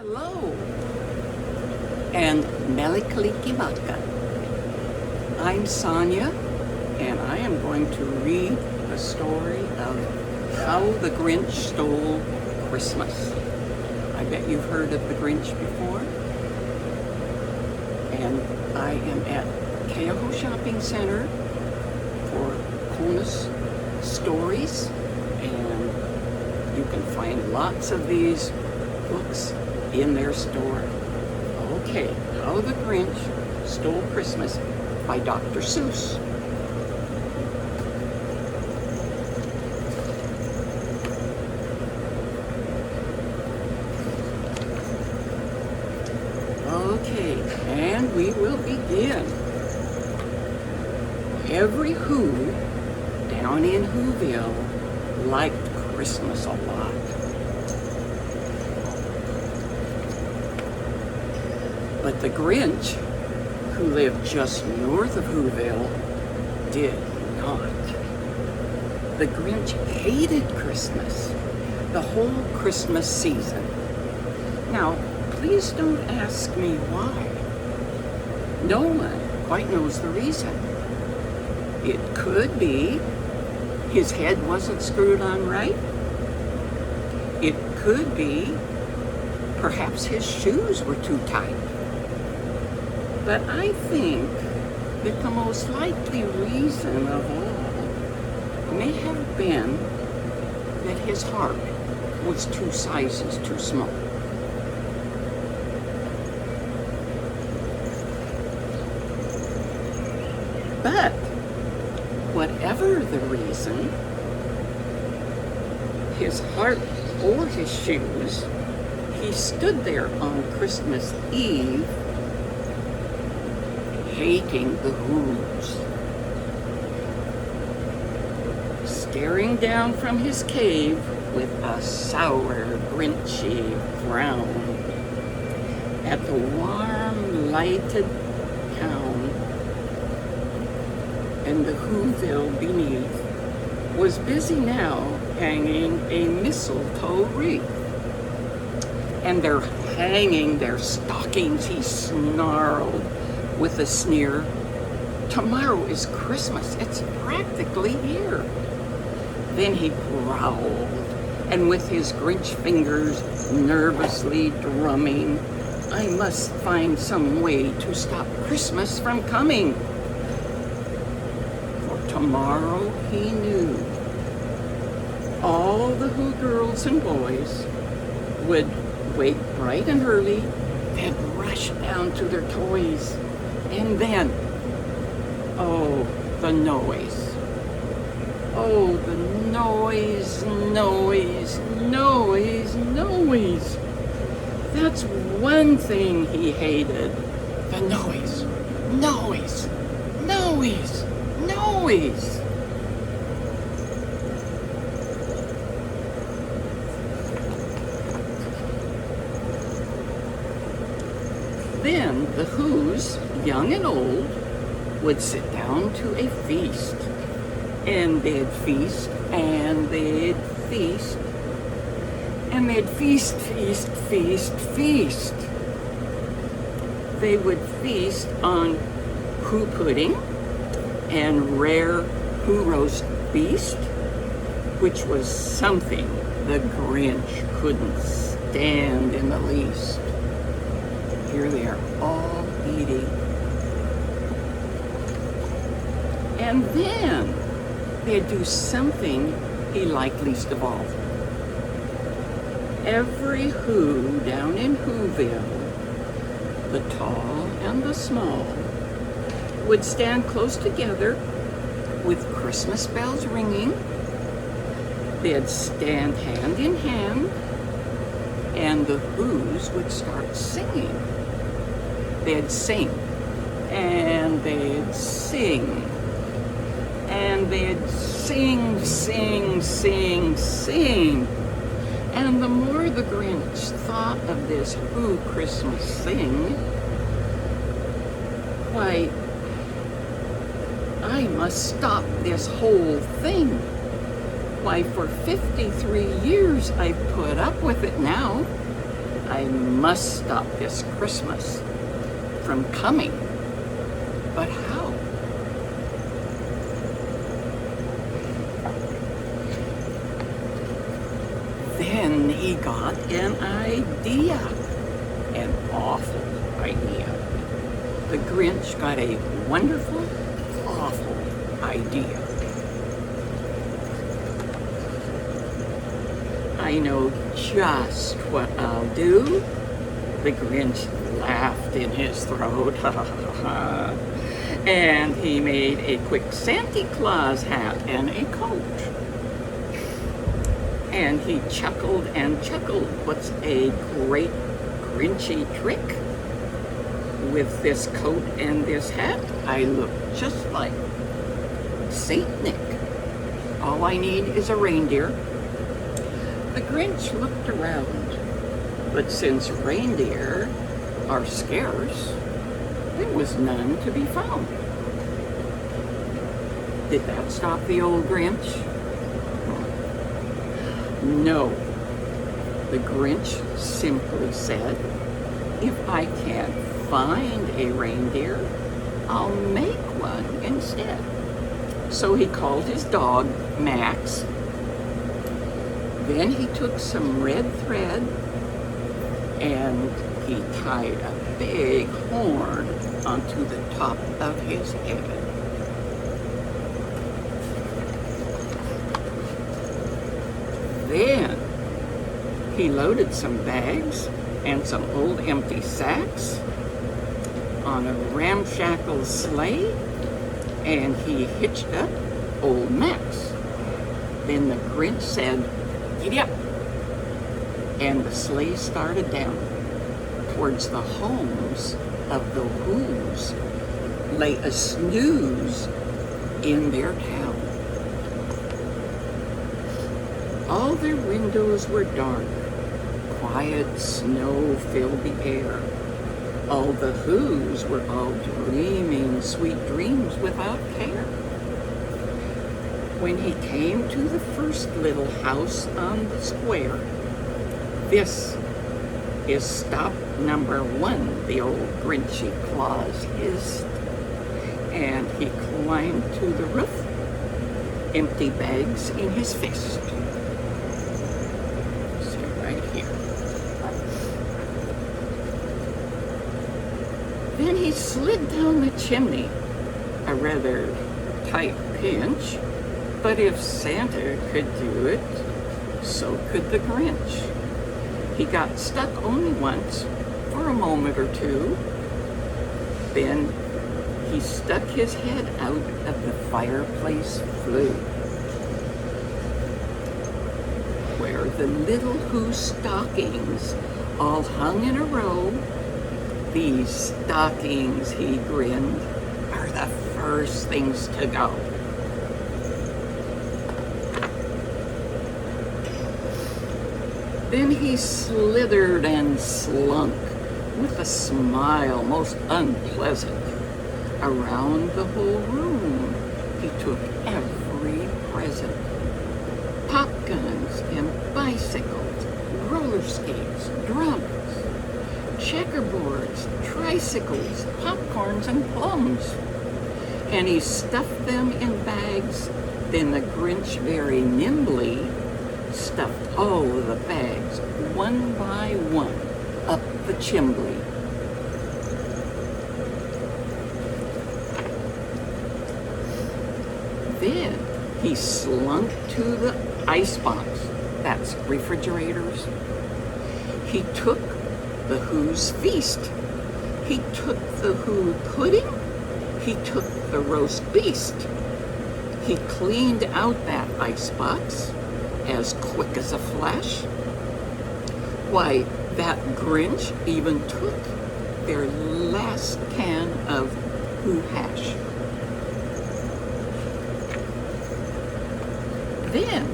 Hello, and Melikalikimatka. I'm Sonia, and I am going to read the story of How the Grinch Stole Christmas. I bet you've heard of the Grinch before. And I am at Keoho Shopping Center for coldest stories, and you can find lots of these books in their store. Okay, How the Grinch Stole Christmas by Dr. Seuss. Okay, and we will begin. Every Who down in Who-ville liked Christmas a lot. But the Grinch, who lived just north of Who-ville, did not. The Grinch hated Christmas, the whole Christmas season. Now, please don't ask me why. No one quite knows the reason. It could be his head wasn't screwed on right. It could be perhaps his shoes were too tight. But I think that the most likely reason of all may have been that his heart was 2 sizes too small. But whatever the reason, his heart or his shoes, he stood there on Christmas Eve hating the Who's, staring down from his cave with a sour, grinchy frown at the warm, lighted town. And the Who-ville beneath was busy now hanging a mistletoe wreath. And they're hanging their stockings, he snarled with a sneer. Tomorrow is Christmas, it's practically here. Then he growled, and with his Grinch fingers nervously drumming, I must find some way to stop Christmas from coming. For tomorrow, he knew, all the Who girls and boys would wake bright and early, they'd rush down to their toys. And then, oh, the noise. Oh, the noise, noise, noise, noise. That's one thing he hated. The noise, noise, noise, noise. Then the Who's, young and old, would sit down to a feast. And they'd feast, and they'd feast, and they'd feast, feast, feast, feast. They would feast on Who pudding and rare Who roast beast, which was something the Grinch couldn't stand in the least. Here they are all eating. And then they'd do something he liked least of all. Every Who down in Who-ville, the tall and the small, would stand close together with Christmas bells ringing. They'd stand hand in hand, and the Who's would start singing. They'd sing, and they'd sing, and they'd sing, sing, sing, sing. And the more the Grinch thought of this Who Christmas thing, why, I must stop this whole thing. Why, for 53 years I've put up with it now. I must stop this Christmas from coming. But how? Then he got an idea, an awful idea. The Grinch got a wonderful, awful idea. I know just what I'll do. The Grinch laughed in his throat, and he made a quick Santa Claus hat and a coat. And he chuckled and chuckled. What's a great Grinchy trick? With this coat and this hat, I look just like Saint Nick. All I need is a reindeer. The Grinch looked around, but since reindeer are scarce, there was none to be found. Did that stop the old Grinch? No. The Grinch simply said, if I can't find a reindeer, I'll make one instead. So he called his dog Max. Then he took some red thread and he tied a big horn onto the top of his head. Then he loaded some bags and some old empty sacks on a ramshackle sleigh, and he hitched up old Max. Then the Grinch said, "Giddy up!" And the sleigh started down towards the homes of the Who's lay a snooze in their town. All their windows were dark. Quiet snow filled the air. All the Who's were all dreaming sweet dreams without care. When he came to the first little house on the square, "This is stop number 1, the old Grinchy Claus hissed." And he climbed to the roof, empty bags in his fist. Then he slid down the chimney, a rather tight pinch, but if Santa could do it, so could the Grinch. He got stuck only once, for a moment or two. Then he stuck his head out of the fireplace flue, where the little Who stockings all hung in a row. "These stockings," he grinned, "are the first things to go." Then he slithered and slunk with a smile most unpleasant. Around the whole room he took every present. Pop guns and bicycles, roller skates, drums, checkerboards, tricycles, popcorns, and plums. And he stuffed them in bags. Then the Grinch very nimbly stuffed all of the bags, one by one, up the chimney. Then he slunk to the icebox, that's refrigerators. He took the Who's feast. He took the Who pudding. He took the roast beast. He cleaned out that icebox as quick as a flash. Why, that Grinch even took their last can of Who hash. Then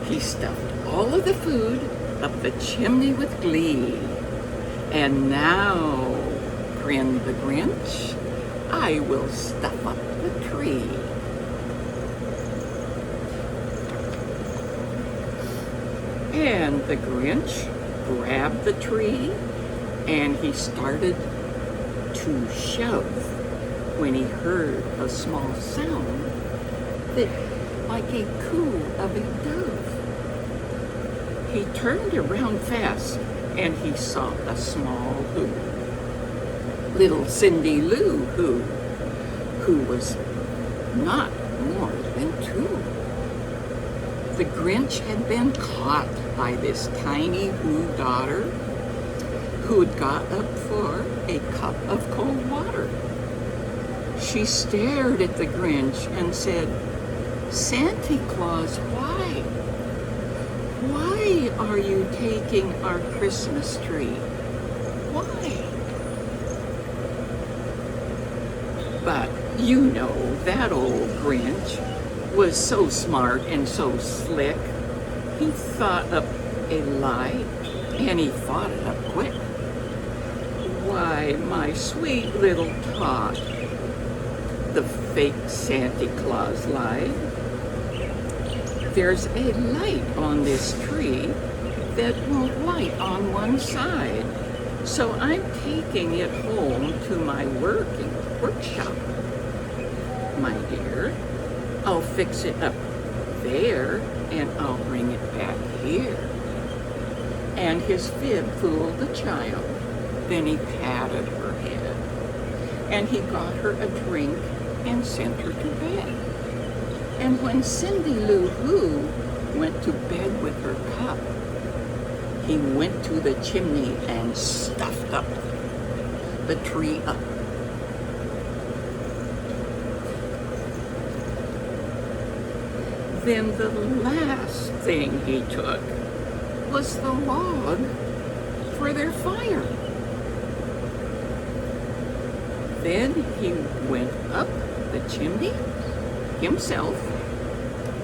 he stuffed all of the food up the chimney with glee. "And now," grinned the Grinch, "I will stuff up the tree." And the Grinch grabbed the tree and he started to shove when he heard a small sound that like a coo of a dove. He turned around fast and he saw a small who. Little Cindy Lou who was not more than 2. The Grinch had been caught by this tiny Who daughter who'd got up for a cup of cold water. She stared at the Grinch and said, "Santa Claus, why? Why are you taking our Christmas tree? Why?" But you know, that old Grinch was so smart and so slick. He thought up a lie and he thought it up quick. "Why, my sweet little tot," the fake Santa Claus lied, "there's a light on this tree that won't light on one side. So I'm taking it home to my workshop. My dear, I'll fix it up there and I'll bring it back here." And his fib fooled the child. Then he patted her head and he got her a drink and sent her to bed. And when Cindy Lou Who went to bed with her cup, he went to the chimney and stuffed up the tree up. Then the last thing he took was the log for their fire. Then he went up the chimney himself,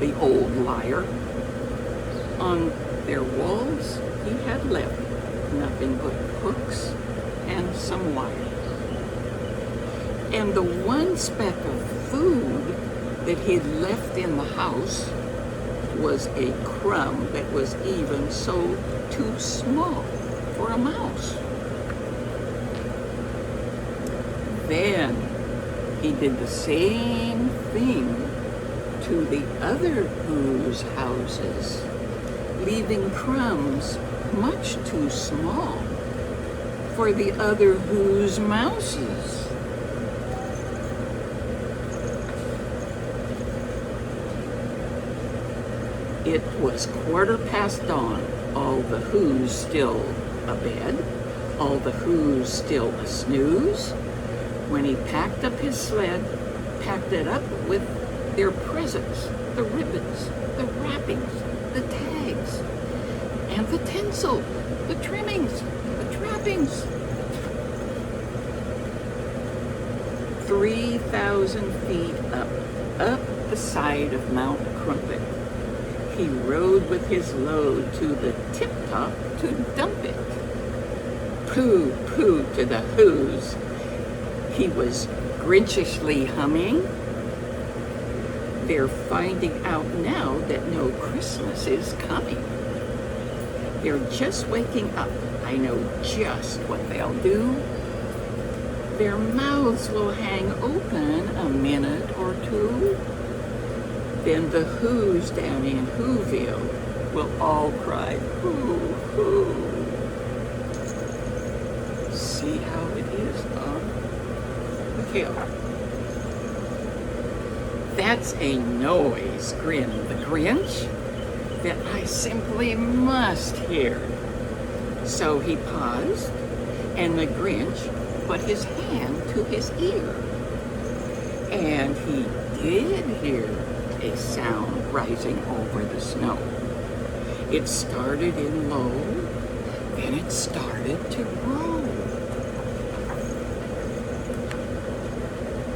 the old liar. On their walls he had left nothing but hooks and some wire. And the one speck of food that he'd left in the house was a crumb that was even so too small for a mouse. Then he did the same thing to the other Who's houses, leaving crumbs much too small for the other Who's mouses. It was 1/4 dawn, all the Who's still abed, all the Who's still a snooze, when he packed up his sled, packed it up with their presents, the ribbons, the wrappings, the tags, and the tinsel, the trimmings, the trappings. 3,000 feet up the side of Mount Crumpet, he rode with his load to the tip-top to dump it. Pooh, pooh to the Who's. He was Grinchishly humming. They're finding out now that no Christmas is coming. They're just waking up. I know just what they'll do. Their mouths will hang open a minute or two. Then the Who's down in Who-ville will all cry, "Hoo, hoo." See how it is, huh? Okay. That's a noise, grinned the Grinch, that I simply must hear. So he paused, and the Grinch put his hand to his ear. And he did hear a sound rising over the snow. It started in low, then it started to grow.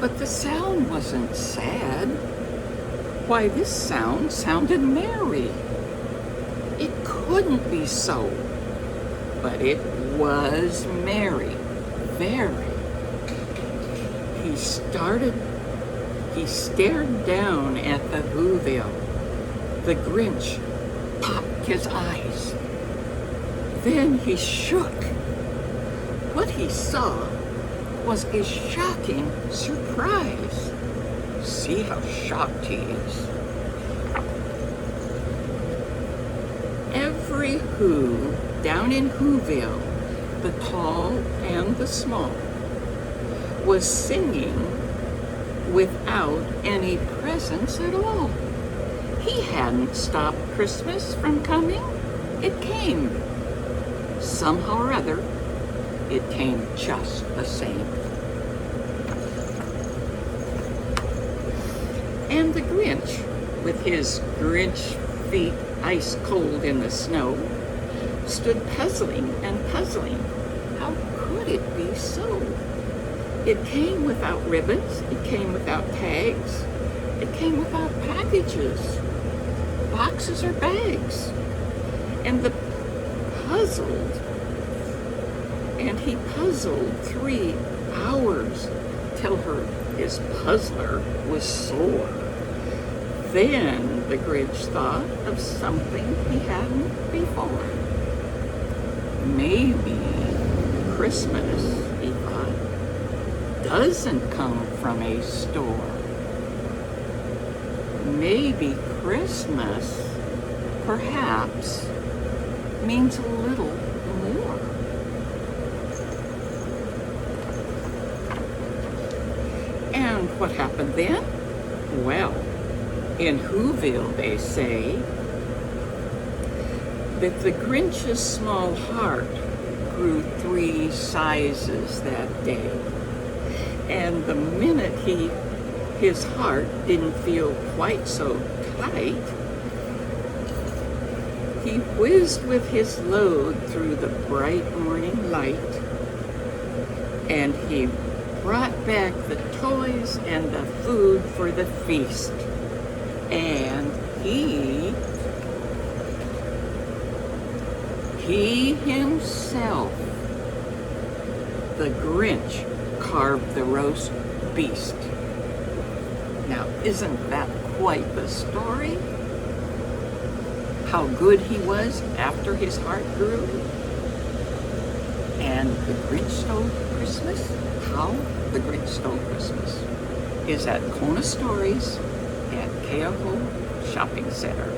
But the sound wasn't sad. Why, this sound sounded merry. It couldn't be so, but it was merry, very. He stared down at the Who-ville. The Grinch popped his eyes. Then he shook. What he saw was a shocking surprise. See how shocked he is. Every Who down in Who-ville, the tall and the small, was singing without any presents at all. He hadn't stopped Christmas from coming. It came. Somehow or other, it came just the same. And the Grinch, with his Grinch feet ice cold in the snow, stood puzzling and puzzling. How could it be so? It came without ribbons, it came without tags, it came without packages, boxes or bags. And he puzzled 3 hours till his puzzler was sore. Then the Grinch thought of something he hadn't before. Maybe Christmas, he thought, doesn't come from a store. Maybe Christmas, perhaps, means a little more. And what happened then? Well, in Who-ville, they say that the Grinch's small heart grew 3 sizes that day. And the minute his heart didn't feel quite so tight, he whizzed with his load through the bright morning light, and he brought back the toys and the food for the feast. And he himself, the Grinch, carved the roast beast. Now, isn't that quite the story? How good he was after his heart grew? And the Grinch Stole Christmas? How the Grinch Stole Christmas is at Kona Stories at Keauhou Shopping Center.